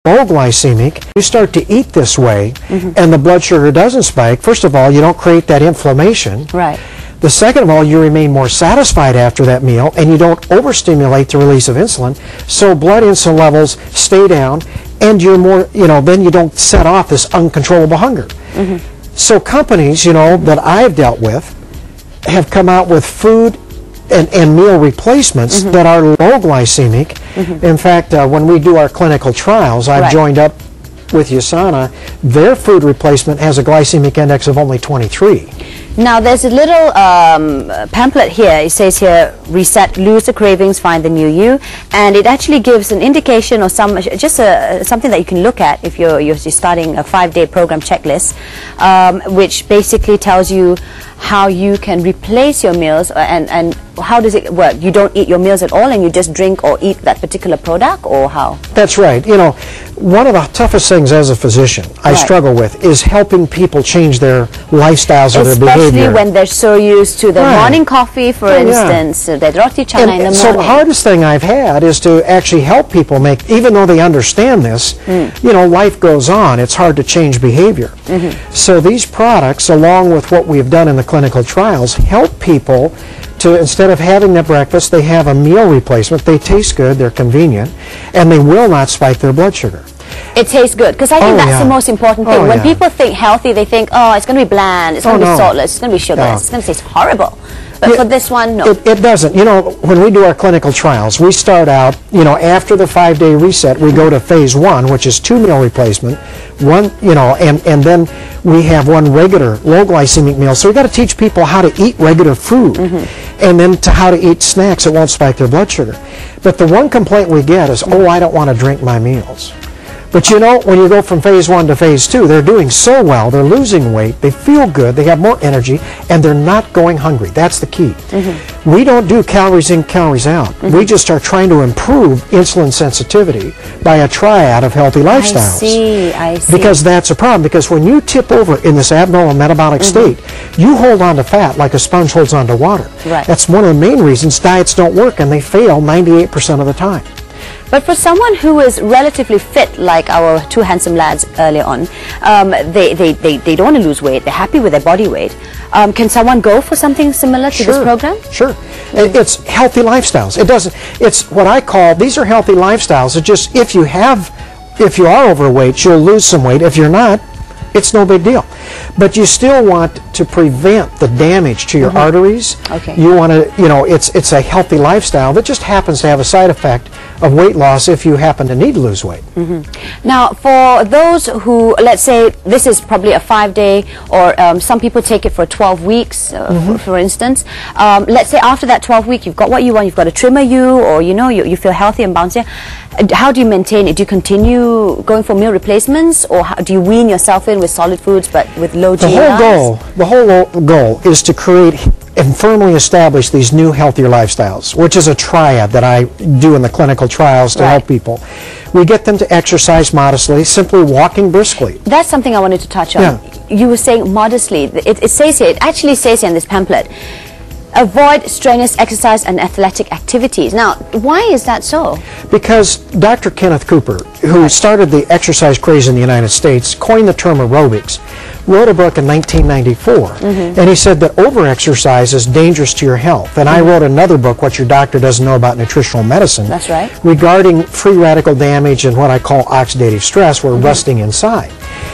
low glycemic, you start to eat this way and the blood sugar doesn't spike, first of all, you don't create that inflammation. Right. The second of all, you remain more satisfied after that meal and you don't overstimulate the release of insulin, so blood insulin levels stay down and you're more, then you don't set off this uncontrollable hunger. So companies, that I've dealt with have come out with food and meal replacements that are low glycemic. In fact, when we do our clinical trials, I've joined up with USANA. Their food replacement has a glycemic index of only 23. Now there's a little pamphlet here. It says here, reset, lose the cravings, find the new you, and it actually gives an indication or something that you can look at if you're starting a 5-day program checklist, which basically tells you how you can replace your meals and how does it work? You don't eat your meals at all and you just drink or eat that particular product, or how? That's right. One of the toughest things as a physician I struggle with is helping people change their lifestyles or their behavior. Especially when they're so used to the morning coffee, for instance, the roti chana in the morning. So the hardest thing I've had is to actually help people even though they understand this, life goes on. It's hard to change behavior. So these products, along with what we've done in the clinical trials, help people to, instead of having their breakfast, they have a meal replacement. They taste good, they're convenient, and they will not spike their blood sugar. It tastes good, because I think that's the most important thing. When people think healthy, they think, oh, it's going to be bland, it's going to be saltless, it's going to be sugarless, it's going to taste horrible. But for this one, no. It doesn't. When we do our clinical trials, we start out, after the 5-day reset, we go to phase 1, which is 2 meal replacement, and then we have 1 regular low glycemic meal. So we've got to teach people how to eat regular food, and then to how to eat snacks that won't spike their blood sugar. But the one complaint we get is, oh, I don't want to drink my meals. But when you go from phase 1 to phase 2, they're doing so well, they're losing weight, they feel good, they have more energy, and they're not going hungry. That's the key. We don't do calories in, calories out. We just are trying to improve insulin sensitivity by a triad of healthy lifestyles. I see. Because that's a problem, because when you tip over in this abnormal metabolic state, you hold on to fat like a sponge holds on to water. That's one of the main reasons diets don't work, and they fail 98% of the time. But for someone who is relatively fit, like our 2 handsome lads earlier on, they don't want to lose weight, they're happy with their body weight. Can someone go for something similar to this program? Sure. It's healthy lifestyles. It's what I call, these are healthy lifestyles. It's just, if you are overweight, you'll lose some weight. If you're not, it's no big deal. But you still want to prevent the damage to your arteries. You want to, it's a healthy lifestyle that just happens to have a side effect of weight loss if you happen to need to lose weight. Now, for those who, let's say, this is probably a 5-day, or some people take it for 12 weeks, for instance. Let's say after that 12-week, you've got what you want, you've got a trimmer or you feel healthy and bouncing. How do you maintain it? Do you continue going for meal replacements, or do you wean yourself in with solid foods but with low GI? The whole goal is to create and firmly establish these new healthier lifestyles, which is a triad that I do in the clinical trials to help people. We get them to exercise modestly, simply walking briskly. That's something I wanted to touch on. You were saying modestly. It says here, it actually says here in this pamphlet, avoid strenuous exercise and athletic activities. Now, why is that so? Because Dr. Kenneth Cooper, who started the exercise craze in the United States, coined the term aerobics, wrote a book in 1994, and he said that over-exercise is dangerous to your health. And I wrote another book, What Your Doctor Doesn't Know About Nutritional Medicine, regarding free radical damage and what I call oxidative stress, or rusting inside.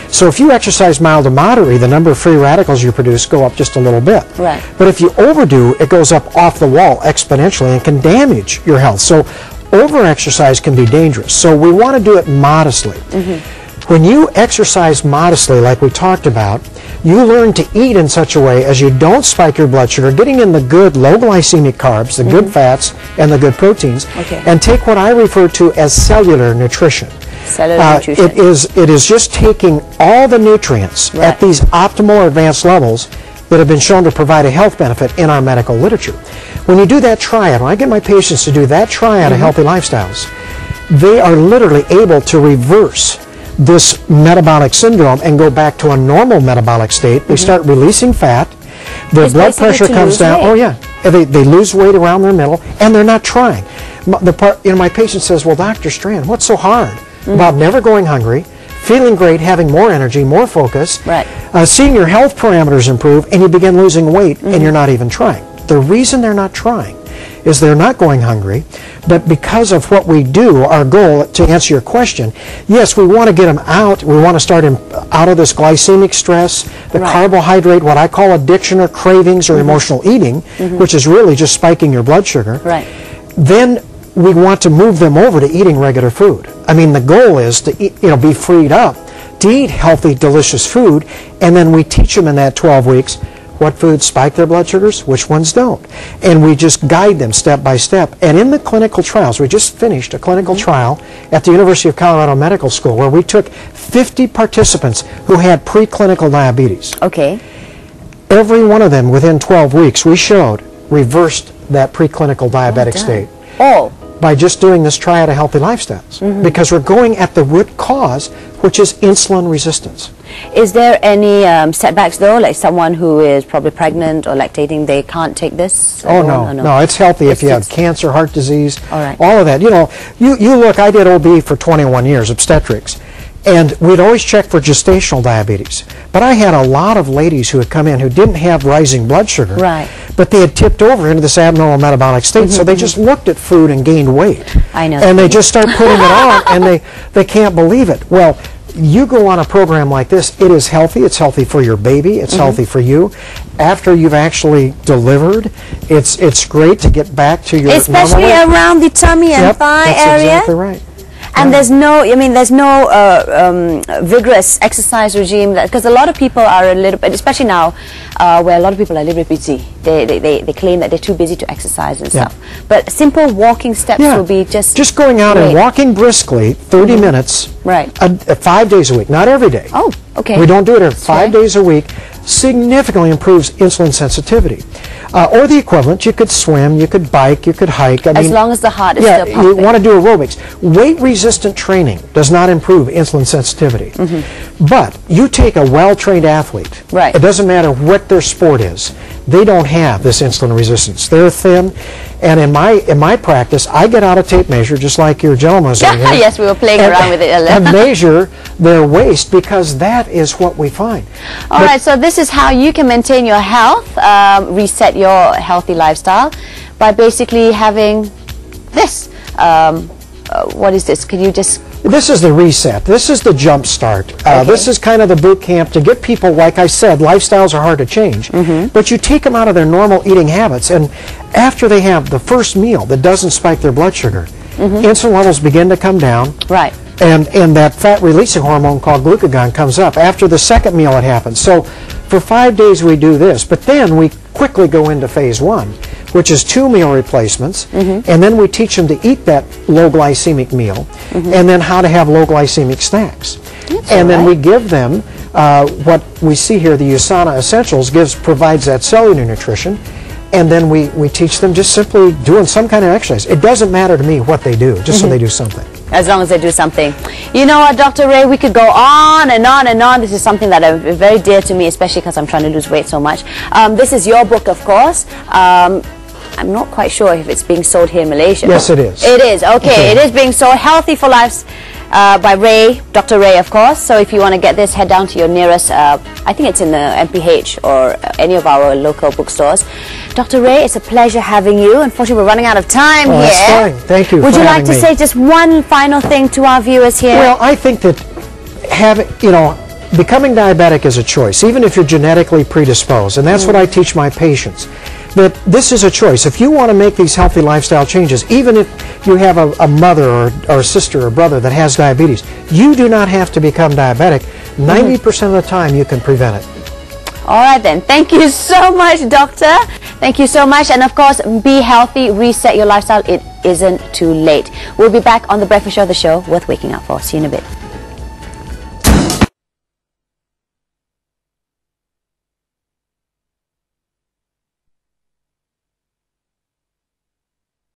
So if you exercise mild to moderately, the number of free radicals you produce go up just a little bit. But if you overdo, it goes up off the wall exponentially and can damage your health. So over-exercise can be dangerous. So we want to do it modestly. When you exercise modestly, like we talked about, you learn to eat in such a way as you don't spike your blood sugar, getting in the good low glycemic carbs, the good fats, and the good proteins, and take what I refer to as cellular nutrition. It is just taking all the nutrients at these optimal or advanced levels that have been shown to provide a health benefit in our medical literature. When you do that triad, when I get my patients to do that triad of healthy lifestyles, they are literally able to reverse this metabolic syndrome and go back to a normal metabolic state. They start releasing fat, their blood pressure comes down. They lose weight around their middle, and they're not trying. My patient says, well, Dr. Strand, what's so hard? about never going hungry, feeling great, having more energy, more focus, Right. Seeing your health parameters improve, and you begin losing weight, and you're not even trying. The reason they're not trying is they're not going hungry, but because of what we do, our goal, to answer your question, yes, we want to get them out. We want to start them out of this glycemic stress, the Right. carbohydrate, what I call addiction or cravings or emotional eating, which is really just spiking your blood sugar. Right. Then we want to move them over to eating regular food. I mean, the goal is to eat, be freed up to eat healthy, delicious food, and then we teach them in that 12 weeks what foods spike their blood sugars, which ones don't. And we just guide them step by step. And in the clinical trials, we just finished a clinical trial at the University of Colorado Medical School where we took 50 participants who had preclinical diabetes. Okay. Every one of them, within 12 weeks, we showed reversed that preclinical diabetic state. Oh. By just doing this triad of healthy lifestyles. Because we're going at the root cause, which is insulin resistance. Is there any setbacks though, like someone who is probably pregnant or lactating, they can't take this? Oh no, it's healthy if you have cancer, heart disease, all of that. You look, I did OB for 21 years, obstetrics, and we'd always check for gestational diabetes. But I had a lot of ladies who had come in who didn't have rising blood sugar, Right. but they had tipped over into this abnormal metabolic state, so they just looked at food and gained weight. I know. And they just start putting it on, and they can't believe it. Well, you go on a program like this, it is healthy. It's healthy for your baby. It's healthy for you. After you've actually delivered, it's great to get back to your especially normal weight. around the tummy and thigh that's area. Exactly right. And there's no, there's no vigorous exercise regime, because a lot of people are a little bit, especially now, where a lot of people are a little bit busy. They claim that they're too busy to exercise and stuff. But simple walking steps will be just going out and walking briskly, 30 minutes, right, 5 days a week, not every day. Oh, okay. We don't do it 5 days a week. Significantly improves insulin sensitivity. Or the equivalent, you could swim, you could bike, you could hike. As long as the heart is still pumping. You want to do aerobics. Weight-resistant training does not improve insulin sensitivity. But you take a well-trained athlete, right. It doesn't matter what their sport is, they don't have this insulin resistance. They're thin, and in my practice, I get out a tape measure, just like your gentleman was over here. Yes, we were playing around with it earlier. And measure their waist, because that is what we find. All right, so this is how you can maintain your health, reset your healthy lifestyle by basically having this. What is this? Can you just... This is the reset. This is the jump start. This is kind of the boot camp to get people, like I said, lifestyles are hard to change. But you take them out of their normal eating habits, and after they have the first meal that doesn't spike their blood sugar, insulin levels begin to come down. Right. And that fat-releasing hormone called glucagon comes up. After the second meal it happens. So for 5 days we do this, but then we quickly go into phase 1, which is 2 meal replacements, and then we teach them to eat that low glycemic meal, and then how to have low glycemic snacks. And then we give them what we see here, the USANA Essentials provides that cellular nutrition, and then we teach them just simply doing some kind of exercise. It doesn't matter to me what they do, just so they do something. As long as they do something. You know what, Dr. Ray, we could go on and on and on. This is something that is very dear to me, especially because I'm trying to lose weight so much. This is your book, of course. I'm not quite sure if it's being sold here in Malaysia. Yes, it is. It is, okay. It is being sold. Healthy for Life by Ray, Dr. Ray, of course. So if you want to get this, head down to your nearest, I think it's in the MPH or any of our local bookstores. Dr. Ray, it's a pleasure having you. Unfortunately, we're running out of time here. That's fine. Thank you. Would for you like having to me. say just one final thing to our viewers here? Well, I think that becoming diabetic is a choice, even if you're genetically predisposed, and that's what I teach my patients. That this is a choice. If you want to make these healthy lifestyle changes, even if you have a mother or sister or brother that has diabetes, you do not have to become diabetic. 90% of the time you can prevent it. All right then. Thank you so much, Doctor. Thank you so much. And of course, be healthy, reset your lifestyle. It isn't too late. We'll be back on The Breakfast Show, the show worth waking up for. See you in a bit.